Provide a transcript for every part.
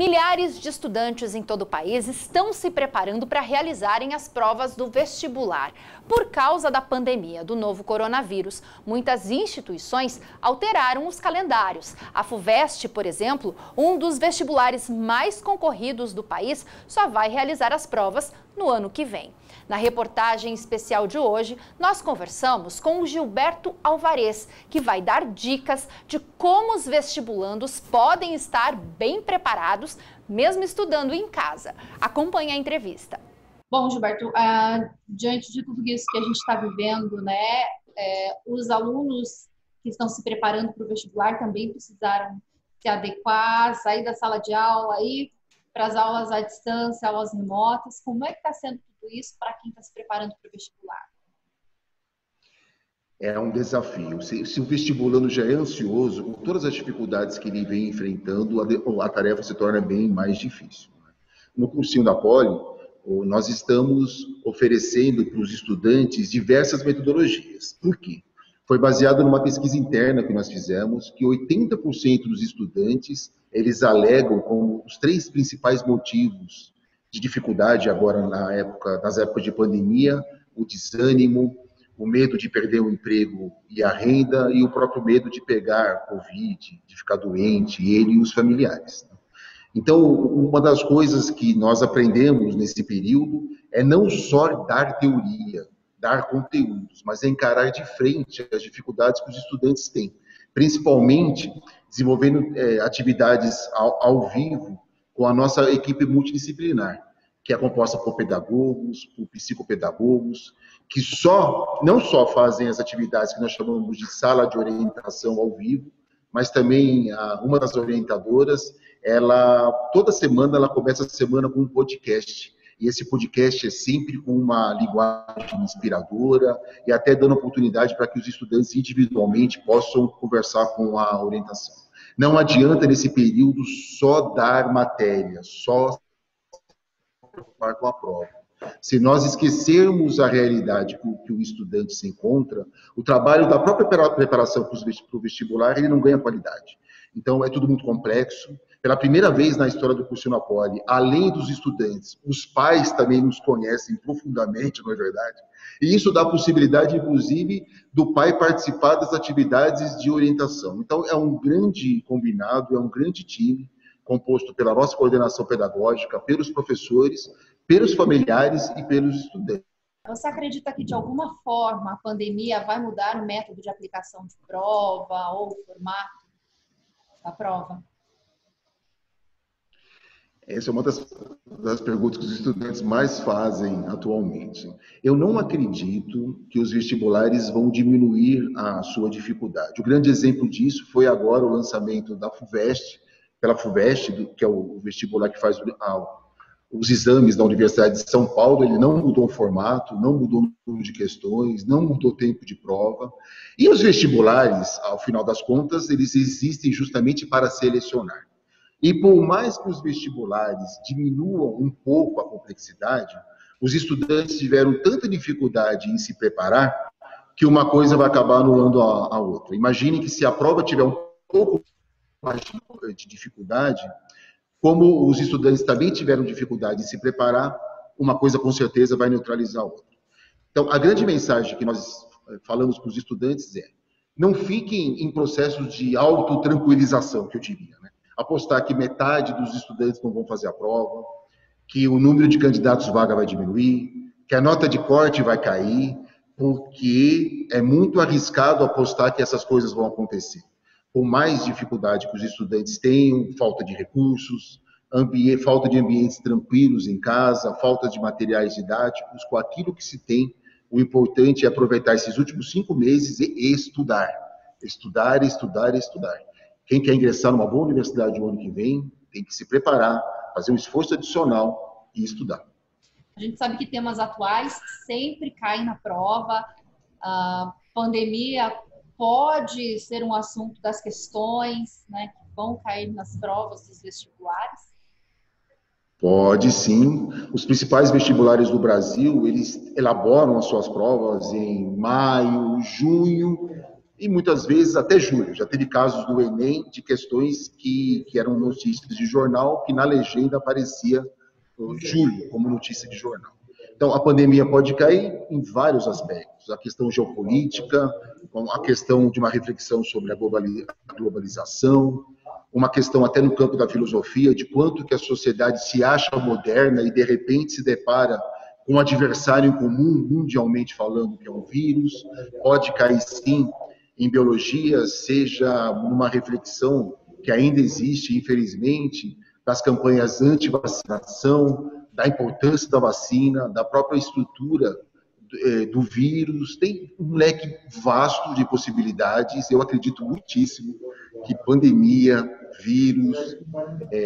Milhares de estudantes em todo o país estão se preparando para realizarem as provas do vestibular. Por causa da pandemia do novo coronavírus, muitas instituições alteraram os calendários. A FUVEST, por exemplo, um dos vestibulares mais concorridos do país, só vai realizar as provas no ano que vem. Na reportagem especial de hoje, nós conversamos com o Gilberto Alvarez, que vai dar dicas de como os vestibulandos podem estar bem preparados, mesmo estudando em casa. Acompanhe a entrevista. Bom, Gilberto, diante de tudo isso que a gente está vivendo, né, os alunos que estão se preparando para o vestibular também precisaram se adequar, sair da sala de aula, ir para as aulas à distância, aulas remotas. Como é que está sendo tudo isso para quem está se preparando para o vestibular? É um desafio. Se o vestibulando já é ansioso, com todas as dificuldades que ele vem enfrentando, a tarefa se torna bem mais difícil. No cursinho da Poli, nós estamos oferecendo para os estudantes diversas metodologias. Por quê? Foi baseado numa pesquisa interna que nós fizemos, que 80% dos estudantes, eles alegam como os 3 principais motivos de dificuldade agora nas épocas de pandemia: o desânimo, o medo de perder o emprego e a renda e o próprio medo de pegar Covid, de ficar doente, ele e os familiares. Então, uma das coisas que nós aprendemos nesse período é não só dar teoria, dar conteúdos, mas é encarar de frente as dificuldades que os estudantes têm, principalmente desenvolvendo atividades ao vivo com a nossa equipe multidisciplinar, que é composta por pedagogos, por psicopedagogos, que não só fazem as atividades que nós chamamos de sala de orientação ao vivo, mas também uma das orientadoras, toda semana ela começa a semana com um podcast. E esse podcast é sempre com uma linguagem inspiradora e até dando oportunidade para que os estudantes individualmente possam conversar com a orientação. Não adianta nesse período só dar matéria, só se preocupar com a prova. Se nós esquecermos a realidade que o estudante se encontra, o trabalho da própria preparação para o vestibular, ele não ganha qualidade. Então, é tudo muito complexo. Pela primeira vez na história do cursinho da Poli, além dos estudantes, os pais também nos conhecem profundamente, não é verdade? E isso dá a possibilidade, inclusive, do pai participar das atividades de orientação. Então, é um grande combinado, é um grande time, composto pela nossa coordenação pedagógica, pelos professores, pelos familiares e pelos estudantes. Você acredita que, de alguma forma, a pandemia vai mudar o método de aplicação de prova ou o formato da prova? Essa é uma das perguntas que os estudantes mais fazem atualmente. Eu não acredito que os vestibulares vão diminuir a sua dificuldade. O grande exemplo disso foi agora o lançamento da FUVEST, pela FUVEST, que é o vestibular que faz os exames da Universidade de São Paulo. Ele não mudou o formato, não mudou o número de questões, não mudou o tempo de prova. E os vestibulares, ao final das contas, eles existem justamente para selecionar. E por mais que os vestibulares diminuam um pouco a complexidade, os estudantes tiveram tanta dificuldade em se preparar que uma coisa vai acabar anulando a outra. Imagine que se a prova tiver um pouco mais de dificuldade, como os estudantes também tiveram dificuldade em se preparar, uma coisa com certeza vai neutralizar a outra. Então, a grande mensagem que nós falamos para os estudantes é: não fiquem em processos de autotranquilização, que eu diria, né? Apostar que metade dos estudantes não vão fazer a prova, que o número de candidatos vaga vai diminuir, que a nota de corte vai cair, porque é muito arriscado apostar que essas coisas vão acontecer. Por mais dificuldade que os estudantes tenham, falta de recursos, falta de ambientes tranquilos em casa, falta de materiais didáticos, com aquilo que se tem, o importante é aproveitar esses últimos 5 meses e estudar. Estudar, estudar, estudar. Quem quer ingressar numa boa universidade no ano que vem, tem que se preparar, fazer um esforço adicional e estudar. A gente sabe que temas atuais sempre caem na prova. A pandemia pode ser um assunto das questões, né, que vão cair nas provas dos vestibulares? Pode sim. Os principais vestibulares do Brasil, eles elaboram as suas provas em maio, junho, e muitas vezes até julho. Já teve casos do Enem de questões que eram notícias de jornal, que na legenda aparecia julho como notícia de jornal. Então, a pandemia pode cair em vários aspectos. A questão geopolítica, a questão de uma reflexão sobre a globalização, uma questão até no campo da filosofia, de quanto que a sociedade se acha moderna e, de repente, se depara com um adversário em comum, mundialmente falando, que é um vírus. Pode cair, sim, em biologia, seja numa reflexão que ainda existe, infelizmente, das campanhas anti-vacinação, da importância da vacina, da própria estrutura do vírus. Tem um leque vasto de possibilidades. Eu acredito muitíssimo que pandemia, vírus,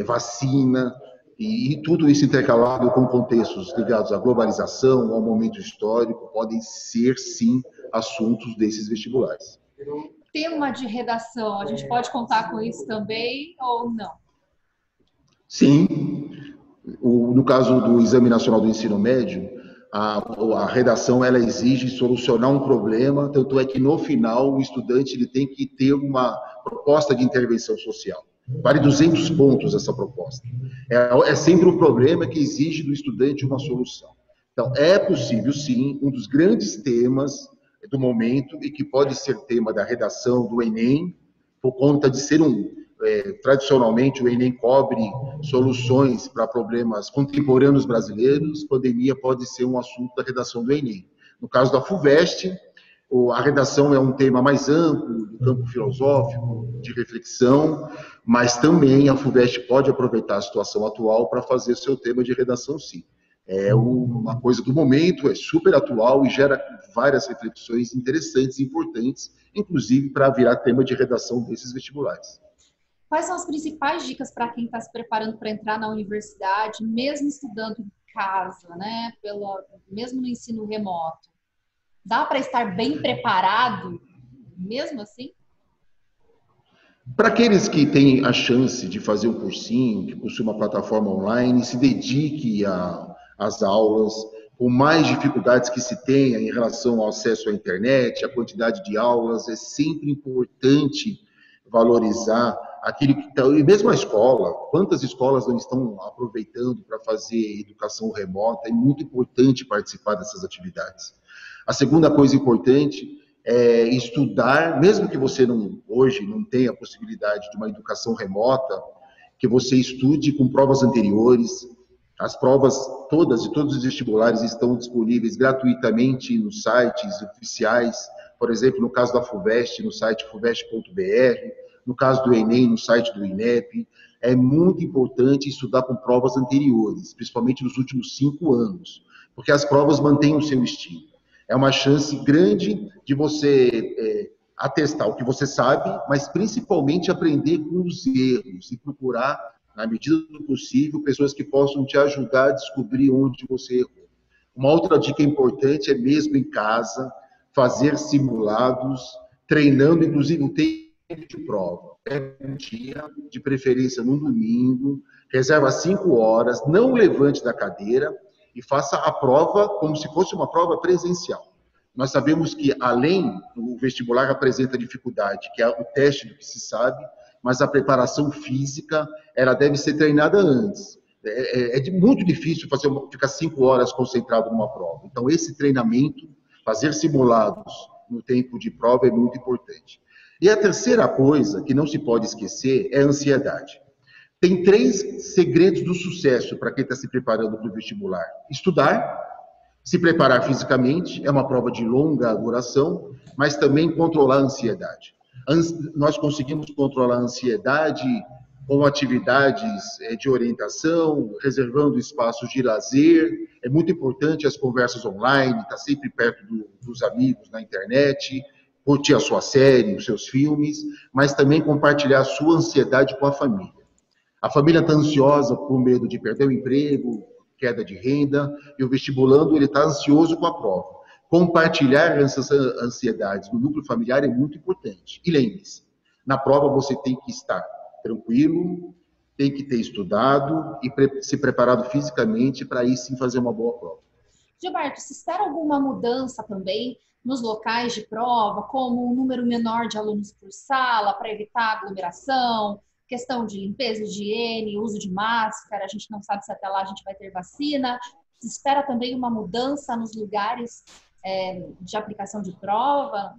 vacina e tudo isso intercalado com contextos ligados à globalização, ao momento histórico, podem ser, sim, assuntos desses vestibulares. Tema de redação, a gente pode contar com isso também ou não? Sim. No caso do Exame Nacional do Ensino Médio, a redação ela exige solucionar um problema, tanto é que no final o estudante ele tem que ter uma proposta de intervenção social. Vale 200 pontos essa proposta. É sempre um problema que exige do estudante uma solução. Então, é possível, sim, um dos grandes temas do momento, e que pode ser tema da redação do Enem, por conta de ser tradicionalmente, o Enem cobre soluções para problemas contemporâneos brasileiros. Pandemia pode ser um assunto da redação do Enem. No caso da FUVEST, a redação é um tema mais amplo, do campo filosófico, de reflexão, mas também a FUVEST pode aproveitar a situação atual para fazer seu tema de redação, sim. É uma coisa do momento, é super atual e gera várias reflexões interessantes e importantes, inclusive para virar tema de redação desses vestibulares. Quais são as principais dicas para quem está se preparando para entrar na universidade, mesmo estudando em casa, né? Mesmo no ensino remoto? Dá para estar bem preparado, mesmo assim? Para aqueles que têm a chance de fazer um cursinho, que possui uma plataforma online, se dedique às aulas, por mais dificuldades que se tenha em relação ao acesso à internet, a quantidade de aulas, é sempre importante valorizar aquilo que está, e mesmo a escola, quantas escolas não estão aproveitando para fazer educação remota, é muito importante participar dessas atividades. A segunda coisa importante é estudar, mesmo que você hoje não tenha a possibilidade de uma educação remota, que você estude com provas anteriores. As provas todas e todos os vestibulares estão disponíveis gratuitamente nos sites oficiais, por exemplo, no caso da FUVEST, no site fuvest.br, no caso do Enem, no site do INEP. É muito importante estudar com provas anteriores, principalmente nos últimos 5 anos, porque as provas mantêm o seu estilo. É uma chance grande de você atestar o que você sabe, mas principalmente aprender com os erros e procurar, na medida do possível, pessoas que possam te ajudar a descobrir onde você errou. Uma outra dica importante é, mesmo em casa, fazer simulados, treinando, inclusive, o tempo de prova. É um dia, de preferência num domingo, reserva 5 horas, não levante da cadeira e faça a prova como se fosse uma prova presencial. Nós sabemos que, além do vestibular apresenta dificuldade, que é o teste do que se sabe, mas a preparação física, ela deve ser treinada antes. É muito difícil ficar 5 horas concentrado numa prova. Então, esse treinamento, fazer simulados no tempo de prova é muito importante. E a terceira coisa que não se pode esquecer é a ansiedade. Tem 3 segredos do sucesso para quem está se preparando para o vestibular. Estudar, se preparar fisicamente, é uma prova de longa duração, mas também controlar a ansiedade. Nós conseguimos controlar a ansiedade com atividades de orientação, reservando espaços de lazer. É muito importante as conversas online, estar sempre perto dos amigos na internet, curtir a sua série, os seus filmes, mas também compartilhar a sua ansiedade com a família. A família está ansiosa por medo de perder o emprego, queda de renda, e o vestibulando ele está ansioso com a prova. Compartilhar essas ansiedades no núcleo familiar é muito importante. E lembre-se, na prova você tem que estar tranquilo, tem que ter estudado e se preparado fisicamente para aí sim fazer uma boa prova. Gilberto, se espera alguma mudança também nos locais de prova, como um número menor de alunos por sala, para evitar aglomeração, questão de limpeza, higiene, uso de máscara, a gente não sabe se até lá a gente vai ter vacina. Se espera também uma mudança nos lugares de aplicação de prova.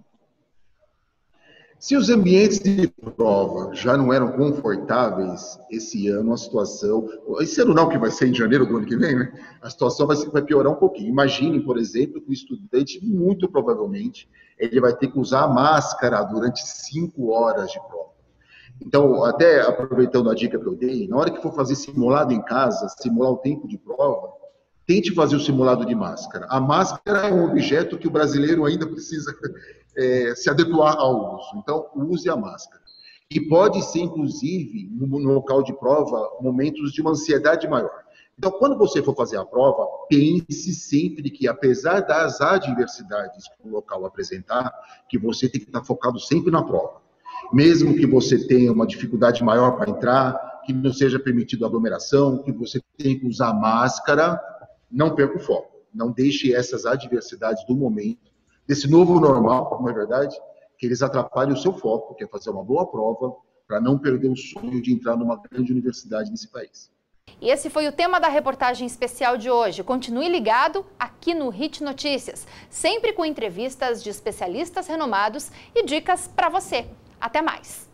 Se os ambientes de prova já não eram confortáveis, esse ano a situação... Esse ano não, que vai ser em janeiro do ano que vem, né? A situação vai piorar um pouquinho. Imagine, por exemplo, que o estudante, muito provavelmente, ele vai ter que usar a máscara durante 5 horas de prova. Então, até aproveitando a dica que eu dei, na hora que for fazer simulado em casa, simular o tempo de prova, tente fazer o simulado de máscara. A máscara é um objeto que o brasileiro ainda precisa se adequar ao uso. Então, use a máscara. E pode ser, inclusive, no local de prova, momentos de uma ansiedade maior. Então, quando você for fazer a prova, pense sempre que, apesar das adversidades que o local apresentar, que você tem que estar focado sempre na prova. Mesmo que você tenha uma dificuldade maior para entrar, que não seja permitido aglomeração, que você tenha que usar máscara, não perca o foco. Não deixe essas adversidades do momento, desse novo normal, não é verdade, que eles atrapalhem o seu foco, que é fazer uma boa prova, para não perder o sonho de entrar numa grande universidade nesse país. E esse foi o tema da reportagem especial de hoje. Continue ligado aqui no Hit Notícias, sempre com entrevistas de especialistas renomados e dicas para você. Até mais!